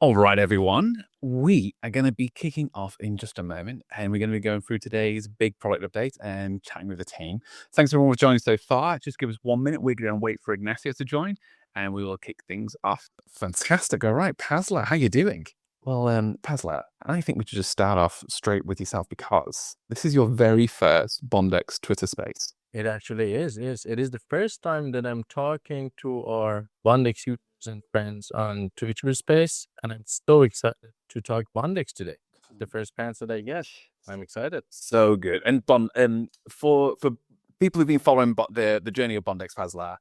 All right, everyone. We are going to be kicking off in just a moment, and we're going to be going through today's big product update and chatting with the team. Thanks everyone for joining so far. Just give us 1 minute. We're going to wait for Ignacio to join, and we will kick things off. Fantastic. All right, Pazla, how you doing? Well, Pazla, I think we should just start off straight with yourself because this is your very first Bondex Twitter space. It actually is. Yes, it is the first time that I'm talking to our Bondex users and friends on Twitter Space, and I'm so excited to talk Bondex today. The first chance that I get, I'm excited. So good. And for people who've been following the journey of Bondex Fazla,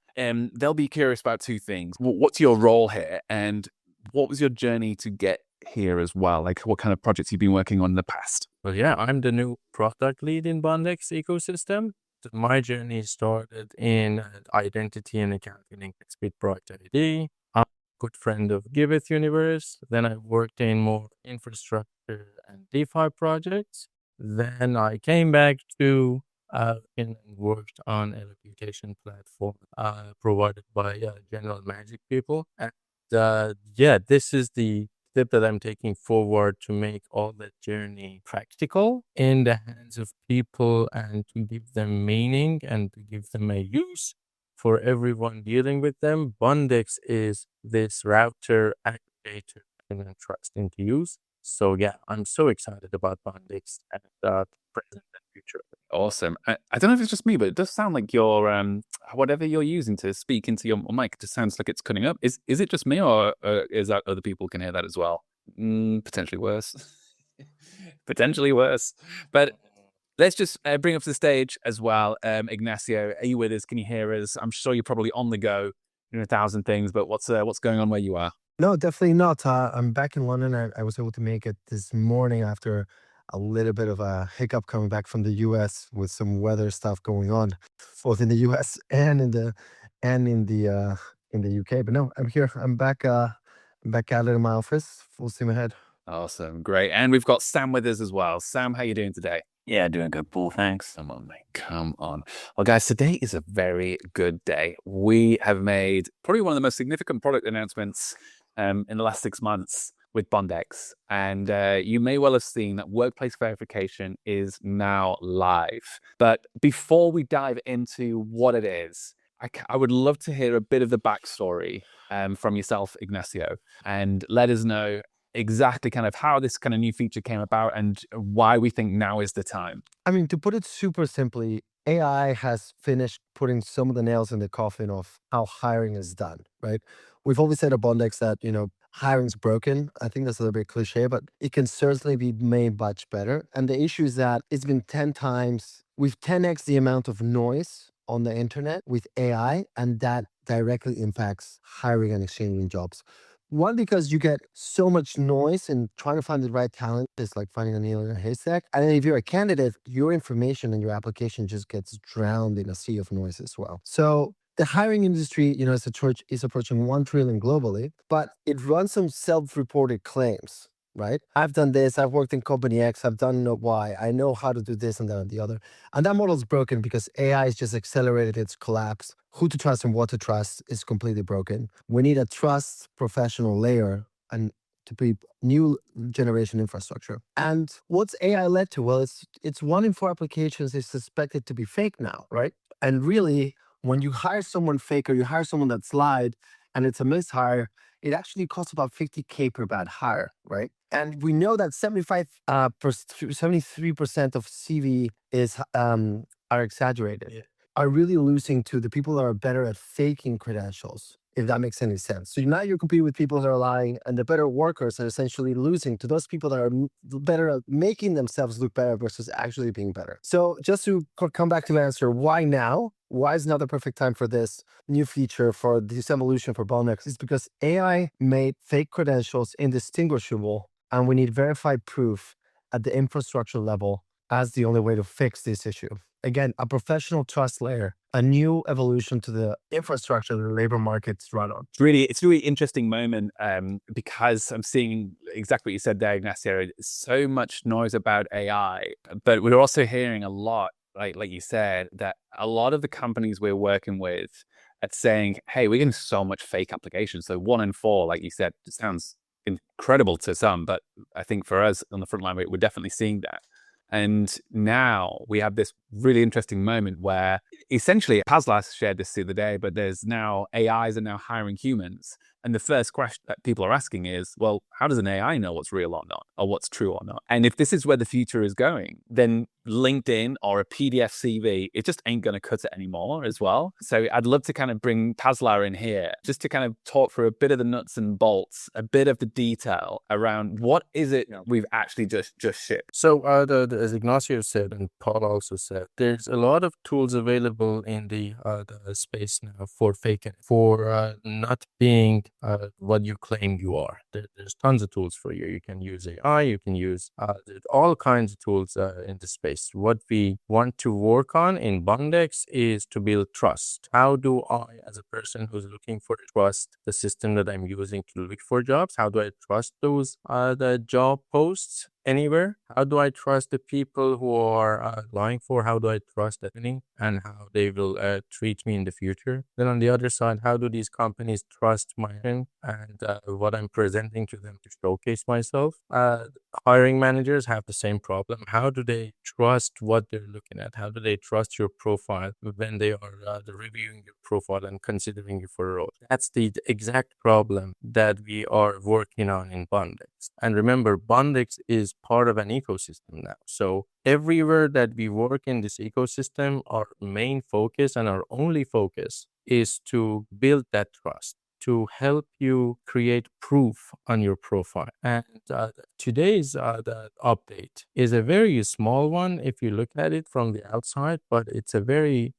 they'll be curious about two things. What's your role here, and what was your journey to get here as well? Like, what kind of projects you've been working on in the past? Well, yeah, I'm the new product lead in Bondex ecosystem. My journey started in identity and account links with Bright ID. I'm a good friend of Giveth Universe. Then I worked in more infrastructure and DeFi projects. Then I came back to and worked on a reputation platform provided by General Magic people. And yeah, this is the step that I'm taking forward to make all that journey practical in the hands of people and to give them meaning and to give them a use for everyone dealing with them. Bondex is this router aggregator and I'm trusting to use. So yeah, I'm so excited about Bondex and present and future. Awesome. I don't know if it's just me, but it does sound like your whatever you're using to speak into your mic just sounds like it's cutting up. Is it just me, or is that other people can hear that as well? Potentially worse. Potentially worse. But let's just bring up to the stage as well. Ignacio, are you with us? Can you hear us? I'm sure you're probably on the go, doing 1,000 things. But what's going on where you are? No, definitely not. I'm back in London. I was able to make it this morning after a little bit of a hiccup coming back from the US with some weather stuff going on, both in the US and in the UK. But no, I'm here. I'm back. Back out in my office, full steam ahead. Awesome, great. And we've got Sam with us as well. Sam, how you doing today? Yeah, doing good, Paul. Thanks. Come on, mate. Come on. Well, guys, today is a very good day. We have made probably one of the most significant product announcements in the last 6 months with Bondex. And you may well have seen that workplace verification is now live. But before we dive into what it is, I would love to hear a bit of the backstory from yourself, Ignacio, and let us know exactly kind of how this kind of new feature came about and why we think now is the time. I mean, to put it super simply, AI has finished putting some of the nails in the coffin of how hiring is done, right? We've always said at Bondex that, hiring's broken. I think that's a little bit cliche, but it can certainly be made much better. And the issue is that it's been 10 times, we've 10x the amount of noise on the internet with AI, and that directly impacts hiring and exchanging jobs. One, because you get so much noise and trying to find the right talent is like finding a needle in a haystack. And then if you're a candidate, your information and your application just gets drowned in a sea of noise as well. So the hiring industry, is approaching 1 trillion globally, but it runs some self-reported claims, right? I've done this, I've worked in company X, I've done Y, I know how to do this and that and the other. And that model is broken because AI has just accelerated its collapse. Who to trust and what to trust is completely broken. We need a trust professional layer and to be new generation infrastructure. And what's AI led to? Well, it's 1 in 4 applications is suspected to be fake now, right? And really, when you hire someone fake or you hire someone that's lied and it's a mishire, it actually costs about 50K per bad hire, right? And we know that 73% of CV are exaggerated. Yeah. Are really losing to the people that are better at faking credentials, if that makes any sense. So now you're competing with people that are lying, and the better workers are essentially losing to those people that are better at making themselves look better versus actually being better. So just to come back to the answer, why now? Why is now the perfect time for this new feature, for this evolution for Bondex? Is because AI made fake credentials indistinguishable, and we need verified proof at the infrastructure level as the only way to fix this issue. Again, a professional trust layer, a new evolution to the infrastructure that the labor markets run on. It's a really interesting moment because I'm seeing exactly what you said there, Ignacio. So much noise about AI, but we're also hearing a lot, like you said, that a lot of the companies we're working with are saying, hey, we're getting so much fake applications. So 1 in 4, like you said, it sounds incredible to some, but I think for us on the front line, we're definitely seeing that. And now we have this really interesting moment where essentially, Pazlas shared this the other day, but there's now AIs are now hiring humans. And the first question that people are asking is, well, how does an AI know what's real or not, or what's true or not? And if this is where the future is going, then LinkedIn or a PDF CV, it just ain't going to cut it anymore as well. So I'd love to kind of bring Pazla in here just to kind of talk through a bit of the nuts and bolts, a bit of the detail around what is it we've actually just shipped. So as Ignacio said, and Paul also said, there's a lot of tools available in the space now for faking, for not being what you claim you are. There's tons of tools for you. You can use AI, you can use all kinds of tools in the space. What we want to work on in Bondex is to build trust. How do I, as a person who's looking for trust, the system that I'm using to look for jobs, how do I trust those the job posts anywhere? How do I trust the people who are applying for? How do I trust that and how they will treat me in the future? Then on the other side, how do these companies trust my vision and what I'm presenting to them to showcase myself? Hiring managers have the same problem. How do they trust what they're looking at? How do they trust your profile when they are reviewing your profile and considering you for a role? That's the exact problem that we are working on in Bondex. And remember, Bondex is part of an ecosystem now. So everywhere that we work in this ecosystem, our main focus and our only focus is to build that trust, to help you create proof on your profile. And today's the update is a very small one if you look at it from the outside, but it's a very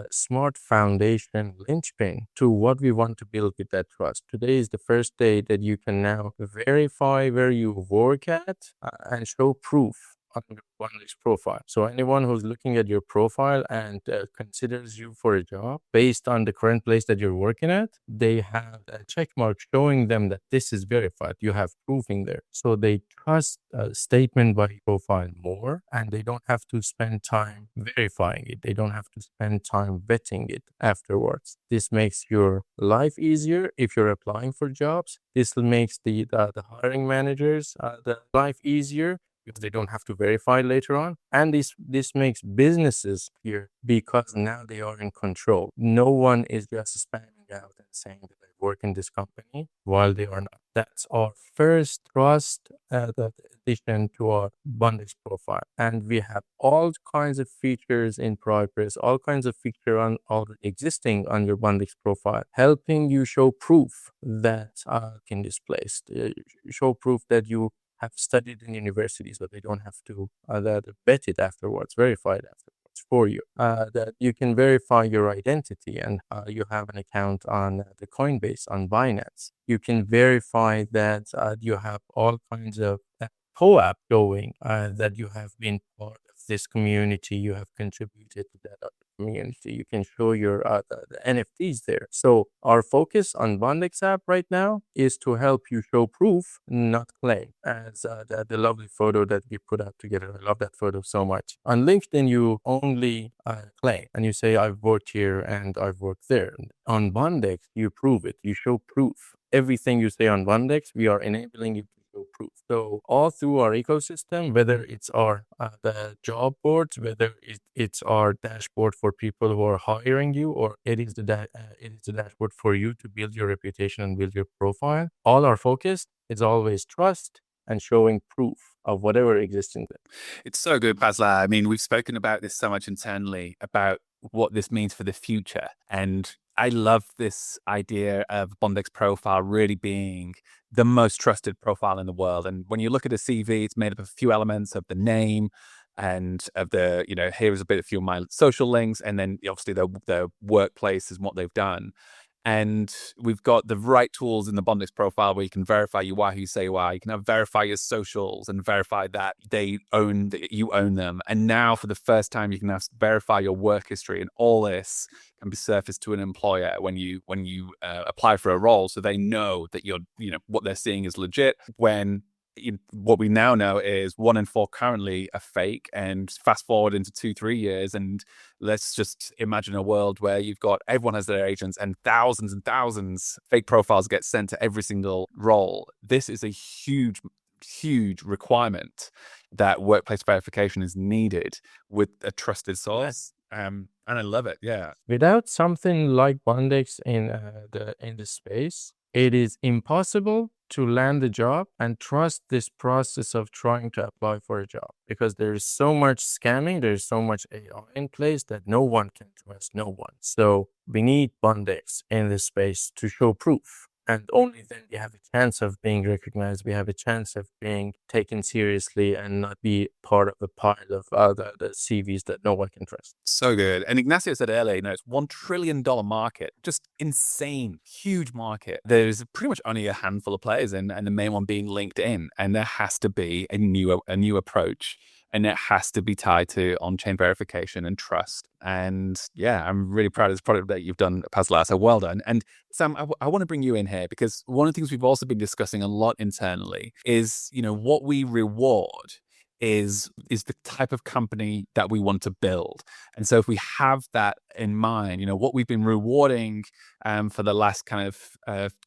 smart foundation linchpin to what we want to build with that trust. Today is the first day that you can now verify where you work at and show proof on your Bondex profile. So anyone who's looking at your profile and considers you for a job based on the current place that you're working at, they have a check mark showing them that this is verified. You have proof in there. So they trust a statement by profile more, and they don't have to spend time verifying it. They don't have to spend time vetting it afterwards. This makes your life easier if you're applying for jobs. This makes the hiring managers the life easier because they don't have to verify later on. And this makes businesses here because now they are in control. No one is just spamming out and saying that I work in this company while they are not. That's our first trust addition to our Bondex profile. And we have all kinds of features in progress, all kinds of features already existing on your Bondex profile, helping you show proof that in this place, show proof that you have studied in universities, but they don't have to vet it afterwards, verify it afterwards for you. That you can verify your identity and you have an account on the Coinbase, on Binance. You can verify that you have all kinds of co-op going, that you have been part of this community, you have contributed to that other community. You can show your the NFTs there. So our focus on Bondex app right now is to help you show proof, not claim. As the lovely photo that we put out together. I love that photo so much. On LinkedIn, you only claim and you say, I've worked here and I've worked there. On Bondex, you prove it. You show proof. Everything you say on Bondex, we are enabling you to show proof. So all through our ecosystem, whether it's our the job boards, whether it's our dashboard for people who are hiring you, or it is the dashboard for you to build your reputation and build your profile, all our focus is always trust and showing proof of whatever exists in there. It's so good, Basla. I mean, we've spoken about this so much internally about what this means for the future. And I love this idea of Bondex profile really being the most trusted profile in the world. And when you look at a CV, it's made up of a few elements of the name and of the, here's a few of my social links, and then obviously the workplace is what they've done. And we've got the right tools in the Bondex profile where you can verify you are who you say you are. You can verify your socials and verify that you own them. And now for the first time, you can verify your work history, and all this can be surfaced to an employer when you apply for a role, so they know that what they're seeing is legit. When what we now know is 1 in 4 currently are fake, and fast forward into 2-3 years, and let's just imagine a world where you've got everyone has their agents and thousands fake profiles get sent to every single role. This is a huge requirement that workplace verification is needed with a trusted source. And I love it. Yeah. Without something like Bondex in the space, it is impossible to land a job and trust this process of trying to apply for a job, because there is so much scamming, there's so much AI in place that no one can trust no one. So we need Bondex in this space to show proof. And only then we have a chance of being recognized. We have a chance of being taken seriously and not be part of a pile of other CVs that no one can trust. So good. And Ignacio said earlier, it's $1 trillion market, just insane, huge market. There's pretty much only a handful of players and the main one being LinkedIn. And there has to be a new approach. And it has to be tied to on-chain verification and trust. And yeah, I'm really proud of this product that you've done, Pazlar. So well done. And Sam, I want to bring you in here because one of the things we've also been discussing a lot internally is, what we reward is the type of company that we want to build. And so if we have that in mind, what we've been rewarding for the last kind of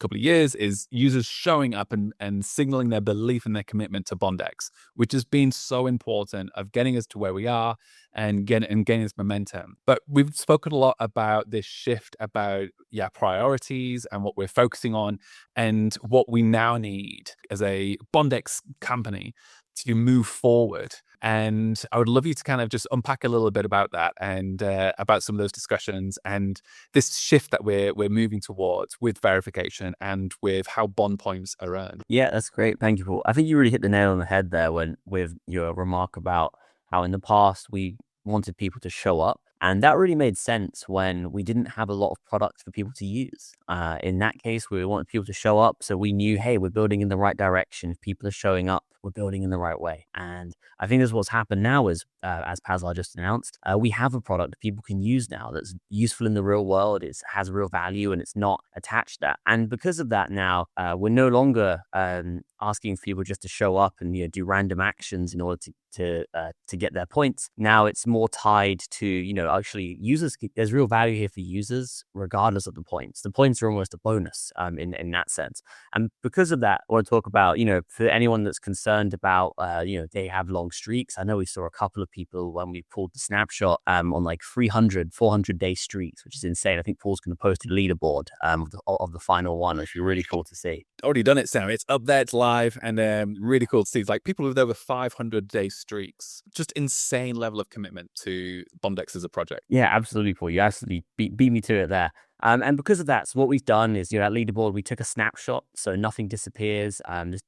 couple of years is users showing up and signaling their belief and their commitment to Bondex, which has been so important of getting us to where we are and gaining this momentum. But we've spoken a lot about this shift about priorities and what we're focusing on and what we now need as a Bondex company to move forward. And I would love you to kind of just unpack a little bit about that and about some of those discussions and this shift that we're moving towards with verification and with how bond points are earned. Yeah, that's great. Thank you, Paul. I think you really hit the nail on the head there with your remark about how in the past we wanted people to show up. And that really made sense when we didn't have a lot of products for people to use. In that case, we wanted people to show up. So we knew, hey, we're building in the right direction. If people are showing up, we're building in the right way. And I think this is what's happened now is, as Pazlar just announced, we have a product that people can use now that's useful in the real world. It has real value and it's not attached to that. And because of that now, we're no longer asking people just to show up and do random actions in order to get their points. Now it's more tied to, actually users, there's real value here for users, regardless of the points. The points are almost a bonus in that sense. And because of that, I want to talk about, for anyone that's concerned about, they have long streaks. I know we saw a couple of people when we pulled the snapshot on like 400 day streaks, which is insane. I think Paul's going to post a leaderboard of the final one, which would be really cool to see. Already done it, Sam. It's up there, it's live, and really cool to see. It's like people with over 500 day streaks. Just insane level of commitment to Bondex as a project. Yeah, absolutely, Paul. You absolutely beat me to it there. And because of that, so what we've done is, at leaderboard, we took a snapshot, so nothing disappears.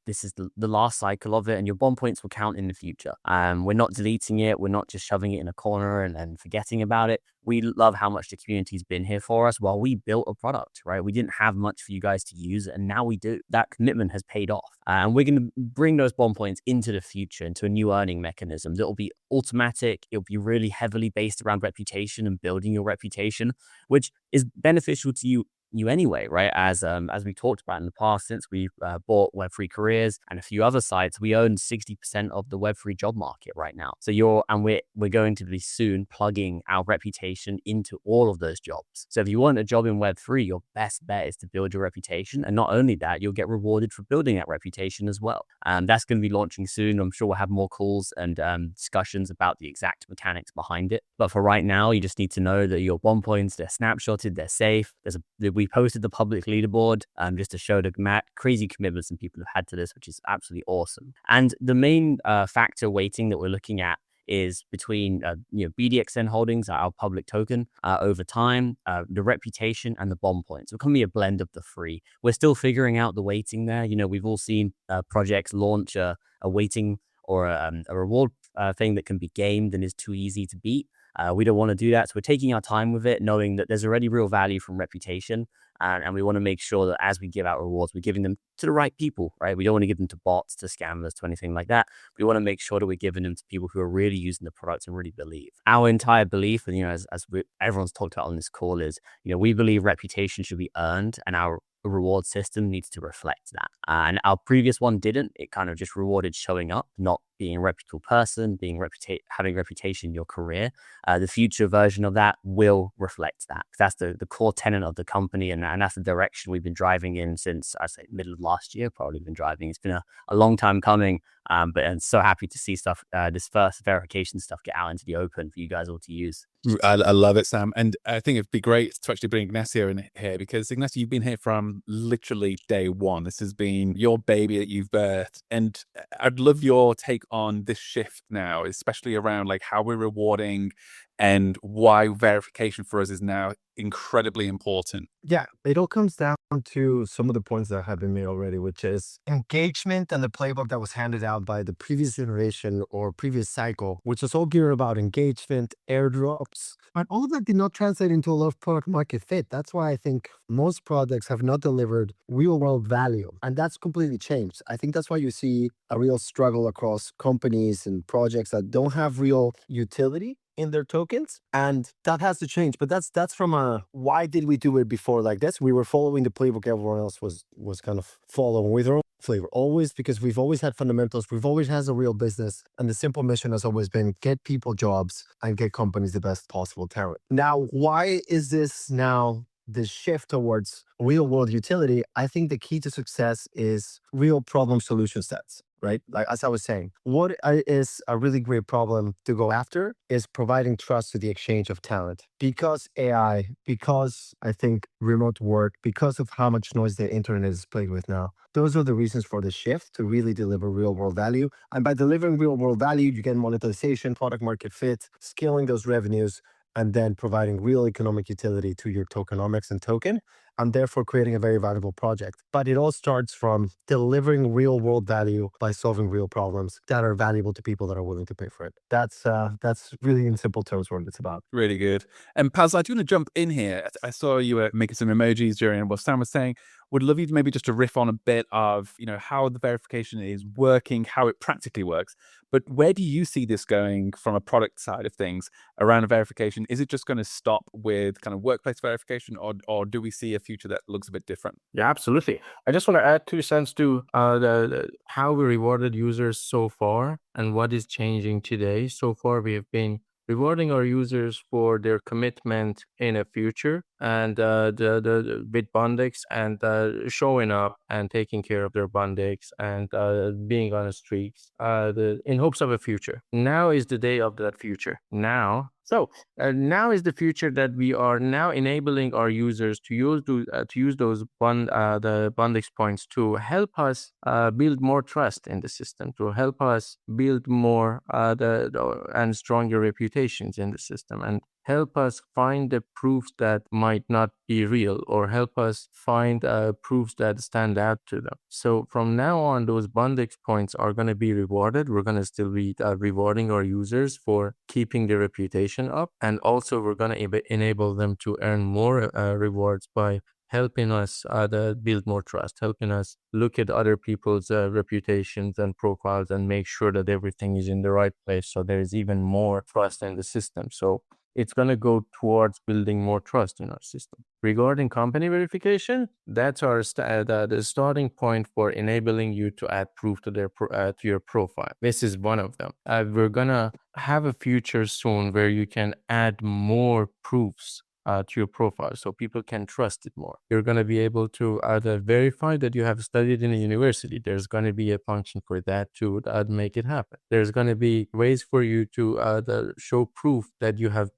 This is the last cycle of it, and your bond points will count in the future. We're not deleting it. We're not just shoving it in a corner and forgetting about it. We love how much the community's been here for us while we built a product, right? We didn't have much for you guys to use, and now we do. That commitment has paid off. And we're going to bring those bond points into the future, into a new earning mechanism that will be automatic. It'll be really heavily based around reputation and building your reputation, which is beneficial to you anyway, right? As we talked about in the past, since we bought Web3 Careers and a few other sites, we own 60% of the Web3 job market right now. So we're going to be soon plugging our reputation into all of those jobs. So if you want a job in Web3, your best bet is to build your reputation, and not only that, you'll get rewarded for building that reputation as well. That's going to be launching soon. I'm sure we'll have more calls and discussions about the exact mechanics behind it. But for right now, you just need to know that your bond points, they're snapshotted, they're safe. We posted the public leaderboard just to show the crazy commitments and people have had to this, which is absolutely awesome. And the main factor weighting that we're looking at is between BDXN holdings, our public token, over time, the reputation and the bond points. It can be a blend of the three. We're still figuring out the weighting there. We've all seen projects launch a weighting or a reward thing that can be gamed and is too easy to beat. We don't want to do that. So we're taking our time with it, knowing that there's already real value from reputation. And we want to make sure that as we give out rewards, we're giving them to the right people, right? We don't want to give them to bots, to scammers, to anything like that. We want to make sure that we're giving them to people who are really using the products and really believe. Our entire belief, and as everyone's talked about on this call, is we believe reputation should be earned, and our reward system needs to reflect that. And our previous one didn't. It kind of just rewarded showing up, not being a reputable person, having a reputation in your career. The future version of that will reflect that. That's the core tenet of the company, and that's the direction we've been driving in since, I'd say, middle of last year. Probably been driving. It's been a long time coming, but I'm so happy to see stuff, this first verification stuff, get out into the open for you guys all to use. I love it, Sam. And I think it'd be great to actually bring Ignacio in here, because Ignacio, you've been here from literally day one. This has been your baby that you've birthed. And I'd love your take on this shift now, especially around like how we're rewarding and why verification for us is now incredibly important. Yeah, it all comes down to some of the points that have been made already, which is engagement and the playbook that was handed out by the previous generation or previous cycle, which was all geared about engagement, airdrops. But all of that did not translate into a lot of product market fit. That's why I think most products have not delivered real world value. And that's completely changed. I think that's why you see a real struggle across companies and projects that don't have real utility in their tokens, and that has to change. But that's from a why did we do it before like this? We were following the playbook everyone else was kind of following with our own flavor, always, because we've always had fundamentals, we've always had a real business, and the simple mission has always been get people jobs and get companies the best possible talent. Now, why is this now this shift towards real world utility? I think the key to success is real problem solution sets, right? Like, as I was saying, what is a really great problem to go after is providing trust to the exchange of talent. Because AI, because I think remote work, because of how much noise the internet is played with now, those are the reasons for the shift to really deliver real world value. And by delivering real world value, you get monetization, product market fit, scaling those revenues, and then providing real economic utility to your tokenomics and token, and therefore creating a very valuable project. But it all starts from delivering real world value by solving real problems that are valuable to people that are willing to pay for it. That's really in simple terms what it's about. Really good. And Paz, I do want to jump in here. I saw you were making some emojis during what Sam was saying. Would love you to maybe just to riff on a bit of, how the verification is working, how it practically works. But where do you see this going from a product side of things around a verification? Is it just going to stop with kind of workplace verification, or do we see a future that looks a bit different? Yeah, absolutely. I just want to add 2 cents to how we rewarded users so far and what is changing today. So far, we have been rewarding our users for their commitment in a future and with Bondex and showing up and taking care of their Bondex and being on the streaks in hopes of a future. Now is the day of that future. Now is the future that we are now enabling our users to use those the Bondex points to help us build more trust in the system, to help us build more and stronger reputations in the system, and help us find the proofs that might not be real, or help us find proofs that stand out to them. So from now on, those Bondex points are going to be rewarded. We're going to still be rewarding our users for keeping their reputation up. And also we're going to enable them to earn more rewards by helping us build more trust, helping us look at other people's reputations and profiles and make sure that everything is in the right place. So there is even more trust in the system. So it's going to go towards building more trust in our system. Regarding company verification, that's our the starting point for enabling you to add proof to your profile. This is one of them. We're going to have a future soon where you can add more proofs to your profile so people can trust it more. You're going to be able to verify that you have studied in a university. There's going to be a function for that to make it happen. There's going to be ways for you to show proof that you have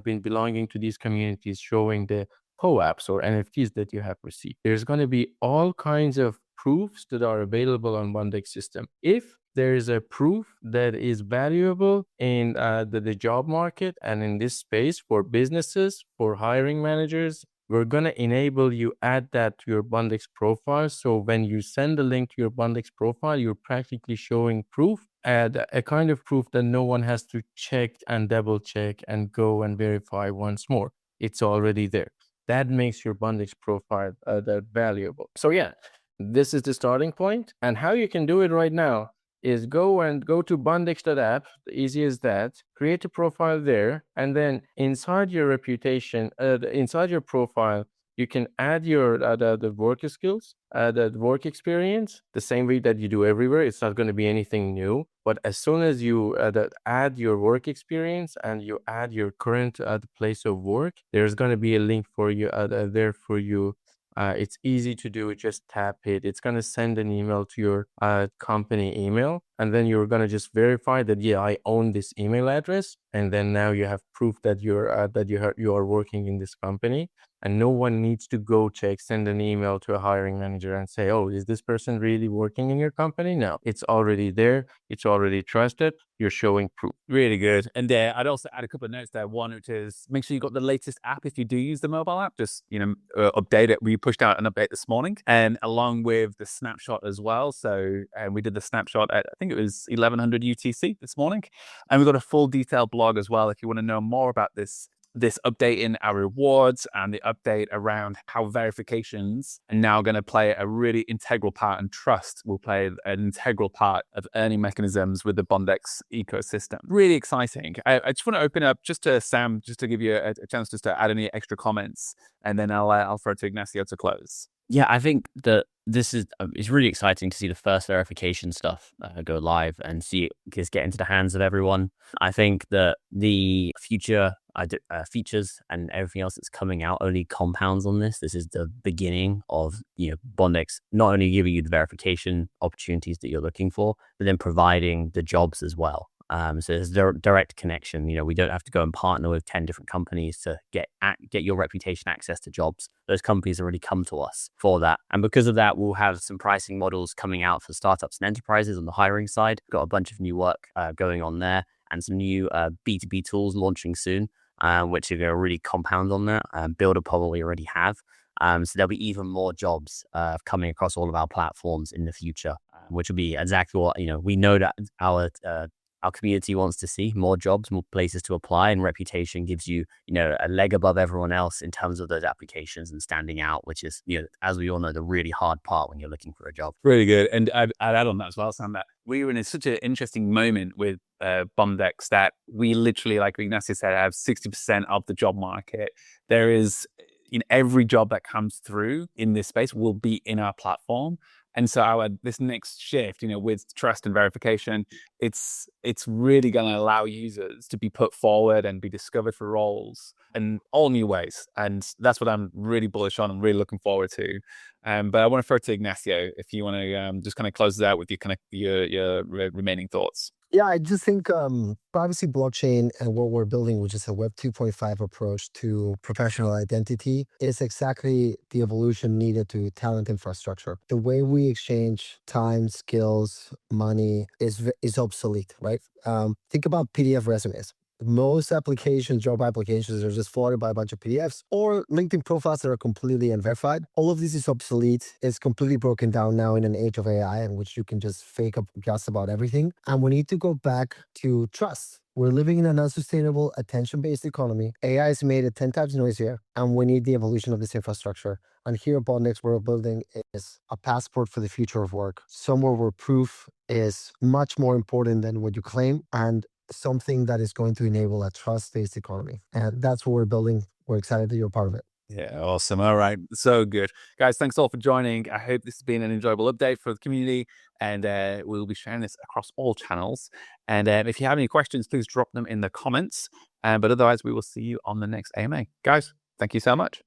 been belonging to these communities, showing the POAPs or NFTs that you have received. There's going to be all kinds of proofs that are available on Bondex system. If there is a proof that is valuable in the job market and in this space for businesses, for hiring managers, we're going to enable you add that to your Bondex profile. So when you send a link to your Bondex profile, you're practically showing proof, and a kind of proof that no one has to check and double check and go and verify once more. It's already there. That makes your Bondex profile that valuable. So yeah, this is the starting point. And how you can do it right now is go to bondex.app, the easy as that, create a profile there, and then inside your reputation, inside your profile, you can add your the work skills, the work experience, the same way that you do everywhere. It's not going to be anything new. But as soon as you add your work experience and you add your current place of work, there's going to be a link for you there for you. It's easy to do. Just tap it. It's going to send an email to your company email. And then you're going to just verify that, yeah, I own this email address. And then now you have proof that you are working in this company. And no one needs to go send an email to a hiring manager and say, oh, is this person really working in your company? No, it's already there. It's already trusted. You're showing proof. Really good. And I'd also add a couple of notes there. One, which is make sure you got the latest app if you do use the mobile app. Just, update it. We pushed out an update this morning, and along with the snapshot as well. So we did the snapshot at, I think it was 1100 UTC this morning. And we've got a full detailed blog as well if you want to know more about this update in our rewards and the update around how verifications are now going to play a really integral part, and trust will play an integral part of earning mechanisms with the Bondex ecosystem. Really exciting. I just want to open up just to Sam, just to give you a chance just to add any extra comments, and then I'll throw it to Ignacio to close. Yeah, I think that this is it's really exciting to see the first verification stuff go live and see it just get into the hands of everyone. I think that the future features and everything else that's coming out only compounds on this. This is the beginning of Bondex not only giving you the verification opportunities that you're looking for, but then providing the jobs as well. So there's direct connection. We don't have to go and partner with 10 different companies to get your reputation access to jobs. Those companies already come to us for that. And because of that, we'll have some pricing models coming out for startups and enterprises on the hiring side. Got a bunch of new work going on there, and some new B2B tools launching soon, which are going to really compound on that. Builder probably already have. So there'll be even more jobs coming across all of our platforms in the future, which will be exactly what, we know that our community wants to see: more jobs, more places to apply, and reputation gives you, a leg above everyone else in terms of those applications and standing out, which is, as we all know, the really hard part when you're looking for a job. Really good. And I'd add on that as well, Sam, that we were in such an interesting moment with Bondex that we literally, like Ignacio said, have 60% of the job market. There is, in every job that comes through in this space will be in our platform. And so this next shift, with trust and verification, it's really going to allow users to be put forward and be discovered for roles in all new ways. And that's what I'm really bullish on and really looking forward to. But I want to throw it to Ignacio if you want to just kind of close it out with your remaining thoughts. Yeah, I just think privacy blockchain and what we're building, which is a Web 2.5 approach to professional identity, is exactly the evolution needed to talent infrastructure. The way we exchange time, skills, money is obsolete, right? Think about PDF resumes. Most applications, job applications, are just flooded by a bunch of PDFs or LinkedIn profiles that are completely unverified. All of this is obsolete. It's completely broken down now in an age of AI in which you can just fake up just about everything. And we need to go back to trust. We're living in an unsustainable, attention-based economy. AI has made it 10 times noisier, and we need the evolution of this infrastructure. And here at Bondex, what we're building is a passport for the future of work, somewhere where proof is much more important than what you claim, and something that is going to enable a trust-based economy. And that's what we're building. We're excited that you're a part of it. Yeah, awesome. All right. So good. Guys, thanks all for joining. I hope this has been an enjoyable update for the community, and we'll be sharing this across all channels. And if you have any questions, please drop them in the comments. But otherwise, we will see you on the next AMA. Guys, thank you so much.